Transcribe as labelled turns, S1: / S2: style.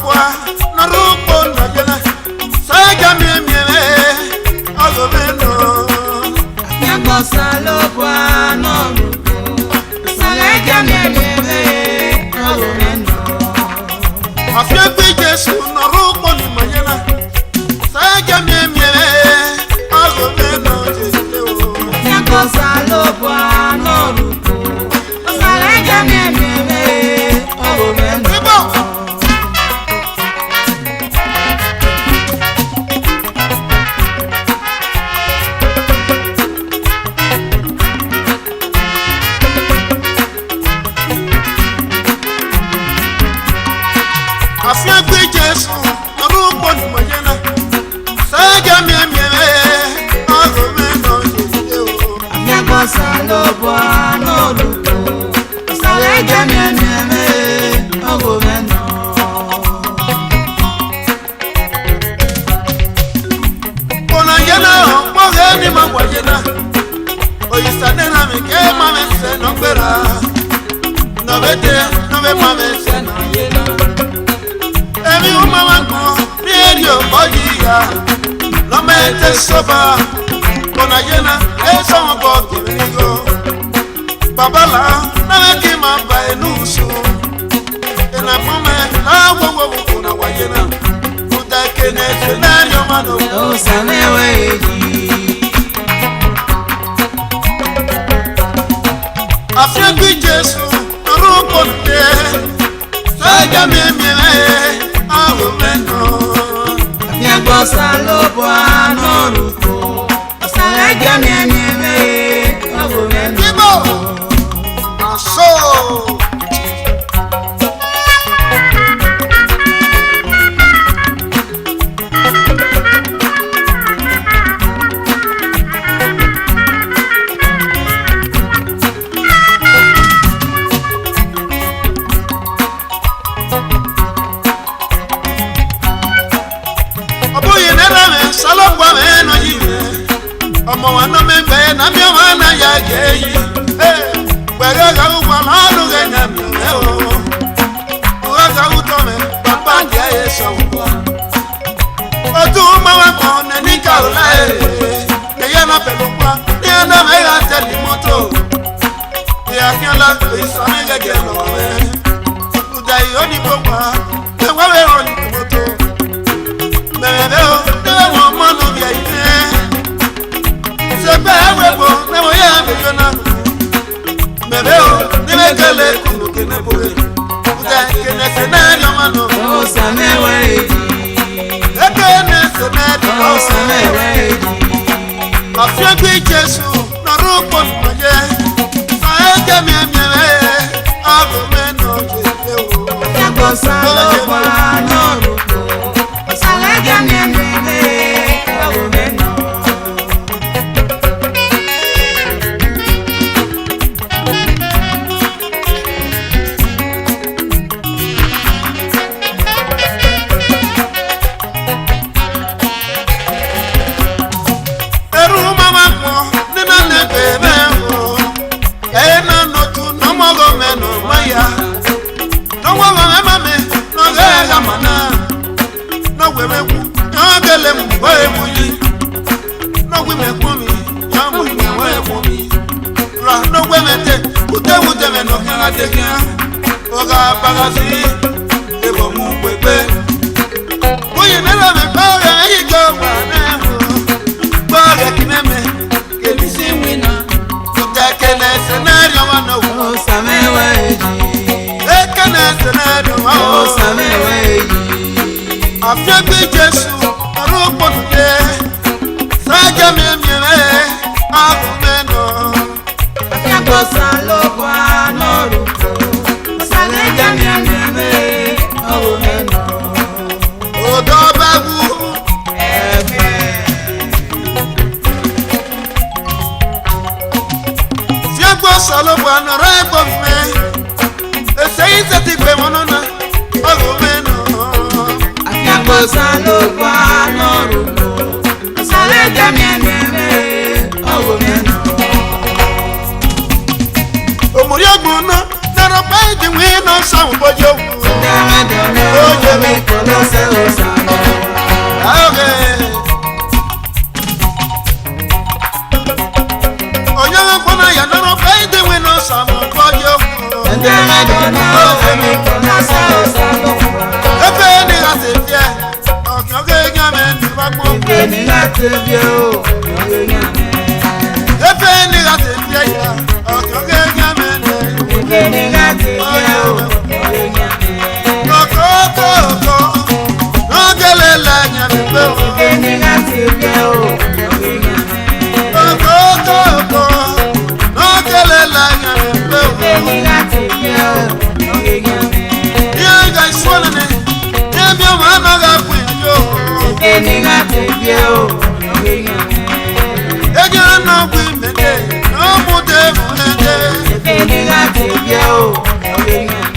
S1: salobwa na rupo na jena saga miemie agomeno
S2: Nyako salobwa no rupo saga miemie agomeno
S1: afia gbe Jesu na rupo ni majena saga miemie agomeno Jesu
S2: Nyako salobwa no rupo saga miemie agomeno
S1: afia gbe Jesu na rupo ni majena saga miemie agomeno Jesu
S2: Nyako salobwa no rupo saga miemie agomeno
S1: Bona jena moge ni mangwajena oyisane na meke mame se no gbera no bete no be mame se na yena emi o mama ko ni erio ojiya no mete soba bona jena e so mo ko kirigo babala na ki ma ba enusu ena mame na wo na wajena uta kene scenario mano
S2: o sameweji
S1: afia gbe Jesu rupo de saga miemie agomeno
S2: Nyako salobwa no rupo saga miemie agomeno
S1: Bibo aso oboye nera me salobwa me no yiwe omo wa no me gbe na mi o ma na ya geyi gbere ga wa la lu ge na mi o ga u to me papa dia e so wa o tu ma wa ko na ni ka o la e ye na pelu kwa ni na me ga te ni moto ya kian la e sa me ga ge lo we u dai o ni ko kwa e wa we o ni moto bebe o de wo mo no bi ide se be we bo na mo ya be jona bebe o ni me kele ku ke ne bo uta ke ne se na yo mano
S2: o sameweji
S1: e ke ne se na
S2: o sameweji
S1: afia gbe Jesu na rupo ni maje sa e ke mi agomeno Jesu
S2: Nyako salobwa no rupo saga miemie agomeno
S1: eru mama ko ni na ne bebe o e na no tu no mo agomeno maya no wa mama me no ga ga mana no we me ku no gele mu we mu yi no we me ku mi ya mu we ku mi ra no we me te ute me no ga de ga o ga baga si e bo mu pepe oye me la me pa ga yi go wa na ba ga kineme ke ni si wina uta kene scenario wana
S2: o sameweji
S1: e kene scenario
S2: o sameweji
S1: afia gbe Jesu rupo de saga miemie agomeno
S2: Nyako salobwa no rupo saga miemie agomeno
S1: odo bagu fia gbo salobwa na rebo me esei se ti gbe monona agomeno
S2: Nyako salobwa no rupo saga miemie agomeno
S1: omori agbona na ro pe di wi no sound bojo
S2: Dame mẹ́dọ̀ọ́nà omi kọlọ́sẹ̀ ọ̀sánà.
S1: Onye nkwana ya nọrọ ka ide nwe n'ọsọ ma ọkọ dị okwu.
S2: Ndị mẹ́dọ̀ọ́nà omi kọlọ́sẹ̀ ọ̀sánà.
S1: Ebe ni ha ti fie, ọkọ ga-enye m ndị gbagbo.
S2: Ebe ni ha ti fie o, ọ̀gẹ̀gẹ̀ mi.
S1: Ebe ni ha ti fie ya, ọkọ ga-enye m ndị.
S2: Ebe ni ha ti fie o, ọ̀gẹ̀gẹ̀ mi.
S1: Ọkọ n'oge lele anya mgbe o.
S2: Ebe ni ha ti fie o, ọ̀gẹ̀gẹ̀ mi.
S1: Ọkọ n'oge lele anya mgbe o.
S2: Ebe ni ha ti fie o, ọ̀gẹ̀gẹ̀ mi.
S1: Ihe ga-esi ọnene, ihe bịa ma anaghị akwụ ya o.
S2: Ebe ni ha ti fie o, ọ̀gẹ̀gẹ̀ mi.
S1: Ege n'ọgwụ imede, n'ọmụde mụnede.
S2: Ebe ni ha ti fie o, ọ̀gẹ̀gẹ̀ mi.